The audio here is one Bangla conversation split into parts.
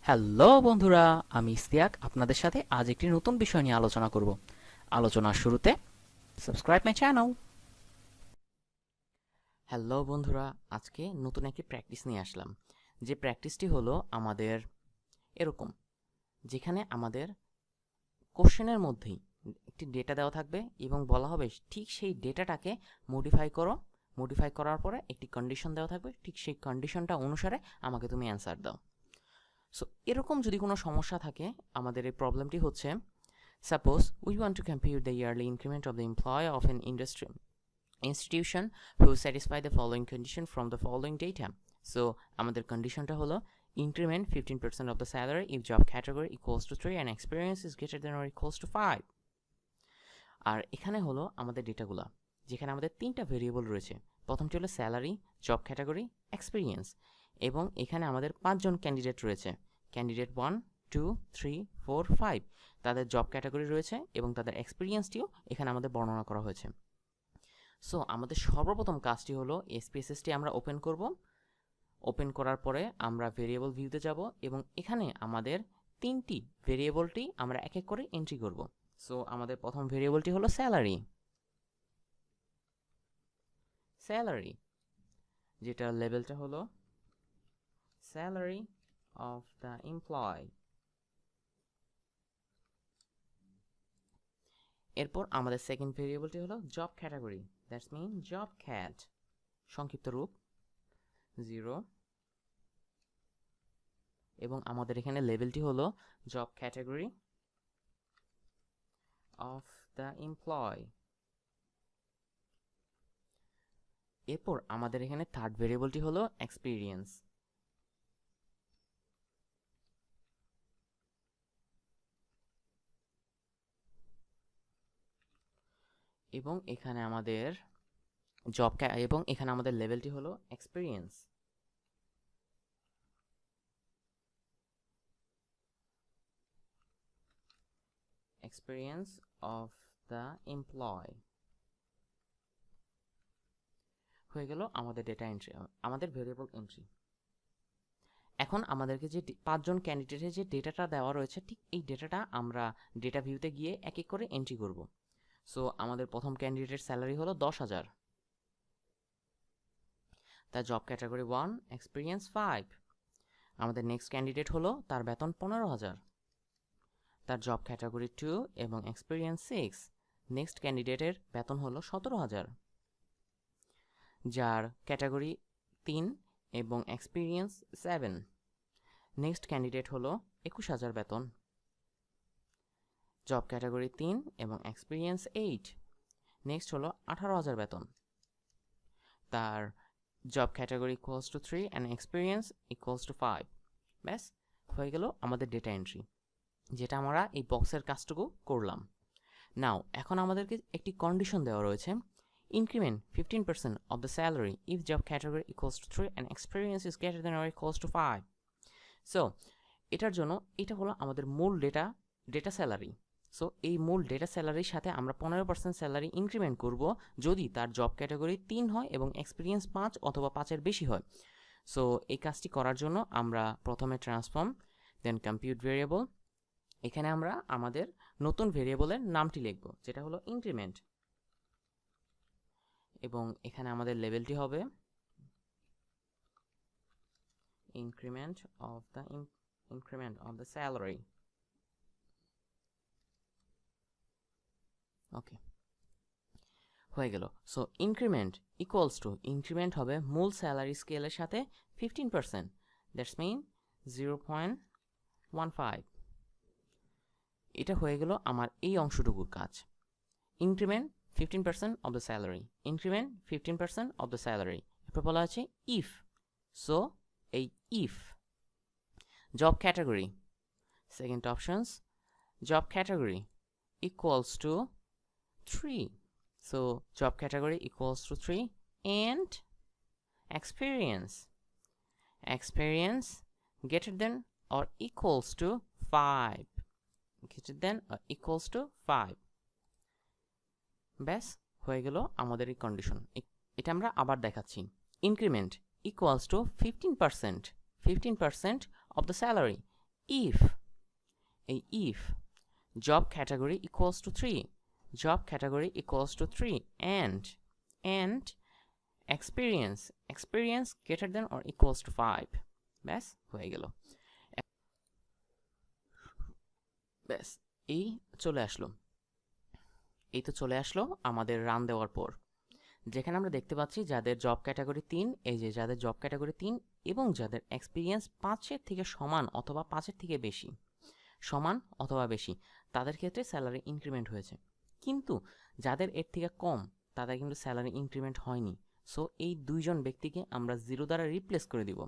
হ্যালো বন্ধুরা, আমি ইস্তিয়াক আপনাদের সাথে আজ একটি নতুন বিষয় নিয়ে আলোচনা করব। আলোচনার শুরুতে সাবস্ক্রাইব মাই চ্যানেল। হ্যালো বন্ধুরা, আজকে নতুন একটি প্র্যাকটিস নিয়ে আসলাম। যে প্র্যাকটিসটি হলো আমাদের এরকম, যেখানে আমাদের কোশ্চেনের মধ্যেই একটি ডেটা দেওয়া থাকবে এবং বলা হবে ঠিক সেই ডেটাটাকে মডিফাই করো। মডিফাই করার পরে একটি কন্ডিশন দেওয়া থাকবে, ঠিক সেই কন্ডিশনটা অনুসারে আমাকে তুমি অ্যান্সার দাও। সো এরকম যদি কোনো সমস্যা থাকে, আমাদের এই প্রবলেমটি হচ্ছে, suppose we want to compute the yearly increment of the employee of an institution who satisfy the following condition from the following data. So আমাদের কন্ডিশনটা হলো increment 15% of the salary if job category equals to 3 and experience is greater than or equals to 5. আর এখানে হলো আমাদের ডেটাগুলো, যেখানে আমাদের তিনটা ভেরিয়েবল রয়েছে। প্রথমটি হলো স্যালারি, জব ক্যাটাগরি, এক্সপিরিয়েন্স, এবং এখানে আমাদের 5জন ক্যান্ডিডেট রয়েছে। ক্যান্ডিডেট 1, 2, 3, 4, 5, তাদের জব ক্যাটাগরি রয়েছে এবং তাদের এক্সপিরিয়েন্সটিও এখানে আমাদের বর্ণনা করা হয়েছে। সো আমাদের সর্বপ্রথম কাজটি হলো এসপিএসএসটি আমরা ওপেন করব। ওপেন করার পরে আমরা ভেরিয়েবল ভিউতে যাব এবং এখানে আমাদের তিনটি ভেরিয়েবলটি আমরা এক এক করে এন্ট্রি করব। সো আমাদের প্রথম ভেরিয়েবলটি হলো স্যালারি। স্যালারি, যেটার লেভেলটা হলো স্যালারি অফ দ্য এমপ্লয়। এরপর আমাদের সেকেন্ড ভেরিয়েবলটি হলো job category, that's mean job cat, সংক্ষিপ্ত রূপ 0, এবং আমাদের এখানে লেভেলটি হলো job category of the employee. এরপর আমাদের এখানে থার্ড ভেরিয়েবলটি হলো এক্সপিরিয়েন্স। এবং এখানে আমাদের এবং এখানে আমাদের লেভেলটি হলো experience. Experience of the employee হয়ে গেল আমাদের ডেটা এন্ট্রি, আমাদের ভেরিয়েবল এন্ট্রি। এখন আমাদেরকে যে 5জন ক্যান্ডিডেটের যে ডেটাটা দেওয়া রয়েছে, ঠিক এই ডেটাটা আমরা ডেটা ভিউতে গিয়ে এক এক করে এন্ট্রি করব। সো আমাদের প্রথম ক্যান্ডিডেটের স্যালারি হলো 10,000, তার জব ক্যাটাগরি 1, এক্সপিরিয়েন্স 5। আমাদের নেক্সট ক্যান্ডিডেট হলো, তার বেতন 15,000, তার জব ক্যাটাগরি 2 এবং এক্সপিরিয়েন্স 6। নেক্সট ক্যান্ডিডেটের বেতন হলো 17,000, যার ক্যাটাগরি 3 এবং এক্সপিরিয়েন্স 7। নেক্সট ক্যান্ডিডেট হলো 21,000 বেতন, জব ক্যাটাগরি 3 এবং এক্সপিরিয়েন্স 8। নেক্সট হলো 18,000 বেতন, তার job category equals to 3 and experience equals to 5। ব্যাস হয়ে গেল আমাদের ডেটা এন্ট্রি, যেটা আমরা এই বক্সের কাজটুকু করলাম। নাও এখন আমাদেরকে একটি কন্ডিশন দেওয়া রয়েছে, increment 15% of the salary if job category equals to 3 and experience is greater than or equals to 5. So এটার জন্য এটা হলো আমাদের মূল ডেটা স্যালারি। সো এই মূল ডেটা স্যালারির সাথে আমরা 15% স্যালারি ইনক্রিমেন্ট করব যদি তার জব ক্যাটাগরি 3 হয় এবং এক্সপিরিয়েন্স 5 অথবা 5-এর বেশি হয়। সো এই কাজটি করার জন্য আমরা প্রথমে ট্রান্সফর্ম, দেন কম্পিউট ভেরিয়েবল, এখানে আমরা আমাদের নতুন ভেরিয়েবলের নামটি লিখব, যেটা হলো ইনক্রিমেন্ট, এবং এখানে আমাদের লেভেলটি হবে increment of the salary. ওকে, হয়ে গেল। So increment equals to, increment হবে মূল স্যালারি স্কেলের সাথে 15%, দ্যাটস মিন 0.15। এটা হয়ে গেল আমার এই অংশটুকুর কাজ। Increment 15% of the salary, increment 15% of the salary। এরপর বলা আছে if, সো এই if job category, second options, job category equals to 3, so job category equals to 3 and experience greater than or equals to 5, greater than or equals to 5। ব্যাস হয়ে গেল আমাদের এই কন্ডিশন। এটা আমরা আবার দেখাচ্ছি, increment equals to 15% of the salary if এই if job category equals to 3 job category equals to 3 and experience greater than or equals to 5 ব্যাস হয়ে গেল ব্যাস এই চলে আসলো এই তো চলে আসলো আমাদের রান দেওয়ার পর যেখানে আমরা দেখতে পাচ্ছি যাদের জব ক্যাটাগরি 3 এই যে যাদের জব ক্যাটাগরি 3 এবং যাদের এক্সপিরিয়েন্স 5-এর থেকে সমান অথবা 5-এর থেকে বেশি সমান অথবা বেশি তাদের ক্ষেত্রে স্যালারি ইনক্রিমেন্ট হয়েছে কিন্তু যাদের এর থেকে কম তাদের কিন্তু স্যালারি ইনক্রিমেন্ট হয়নি সো এই দুইজন ব্যক্তিকে আমরা 0 দ্বারা রিপ্লেস করে দিব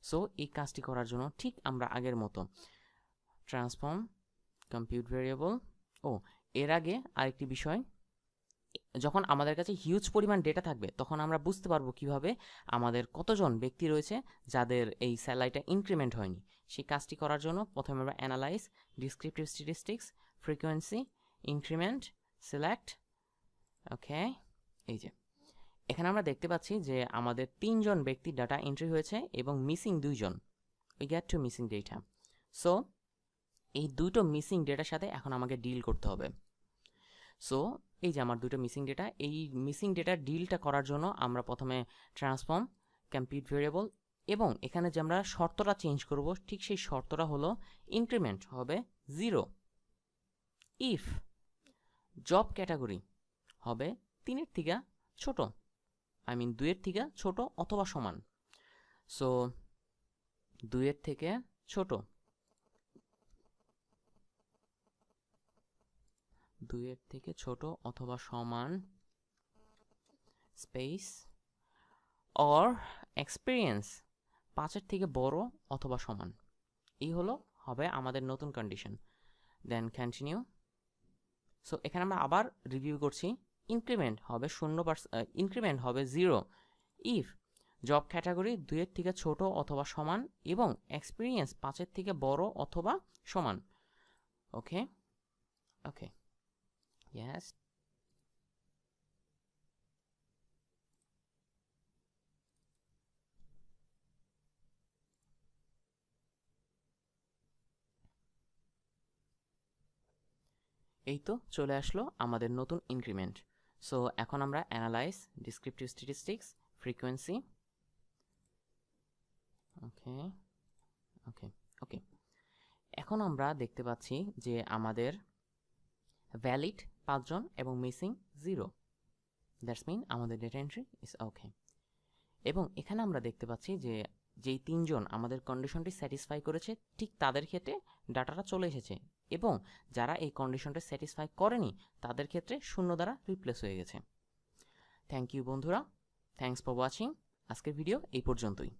সো এই কাজটি করার জন্য ঠিক আমরা আগের মতো ট্রান্সফর্ম কম্পিউট ভেরিয়েবল এর আগে আরেকটি বিষয় যখন আমাদের কাছে হিউজ পরিমাণ ডেটা থাকবে তখন আমরা বুঝতে পারবো কিভাবে আমাদের কতজন ব্যক্তি রয়েছে যাদের এই স্যালারিটা ইনক্রিমেন্ট হয়নি সেই কাজটি করার জন্য প্রথমে আমরা analyse descriptive statistics frequency increment select ওকে এই যে এখানে আমরা দেখতে পাচ্ছি যে আমাদের 3 জন ব্যক্তি ডাটা এন্ট্রি হয়েছে এবং মিসিং 2 জন we get to missing data so এই দুটো মিসিং ডেটার সাথে এখন আমাকে ডিল করতে হবে সো এই যে আমার দুটো মিসিং ডেটা এই মিসিং ডেটার ডিলটা করার জন্য আমরা প্রথমে ট্রান্সফর্ম কম্পিউট ভেরিয়েবল এবং এখানে যে আমরা শর্তটা চেঞ্জ করব ঠিক সেই শর্তটা হলো ইনক্রিমেন্ট হবে 0 ইফ জব ক্যাটাগরি হবে 3-এর থেকে ছোট আই মিন 2-এর থেকে ছোট অথবা সমান সো 2-এর থেকে ছোট 2-এর থেকে ছোট অথবা সমান স্পেস অর এক্সপিরিয়েন্স 5-এর থেকে বড় অথবা সমান এই হলো হবে আমাদের নতুন কন্ডিশন দেন কন্টিনিউ সো এখানে আমরা আবার রিভিউ করছি ইনক্রিমেন্ট হবে 0% ইনক্রিমেন্ট হবে 0 ইফ জব ক্যাটাগরি 2-এর থেকে ছোট অথবা সমান এবং এক্সপিরিয়েন্স 5-এর থেকে বড় অথবা সমান ওকে ওকে yes এই তো চলে আসলো আমাদের নতুন ইনক্রিমেন্ট সো এখন আমরা অ্যানালাইজ ডিসক্রিপটিভ স্ট্যাটিস্টিক্স ফ্রিকোয়েন্সি ওকে ওকে ওকে এখন আমরা দেখতে পাচ্ছি যে আমাদের ভ্যালিড 5 জন এবং মিসিং 0 দ্যাটস মিন আমাদের ডেটা এন্ট্রি ইজ ওকে এবং এখানে আমরা দেখতে পাচ্ছি যে যেই 3 জন আমাদের কন্ডিশনটি স্যাটিসফাই করেছে ঠিক তাদের ক্ষেত্রে ডাটাটা চলে এসেছে এবং যারা এই কন্ডিশনটা স্যাটিসফাই করেনি তাদের ক্ষেত্রে 0 দ্বারা রিপ্লেস হয়ে গেছে থ্যাংক ইউ বন্ধুরা থ্যাঙ্কস ফর ওয়াচিং আজকের ভিডিও এই পর্যন্তই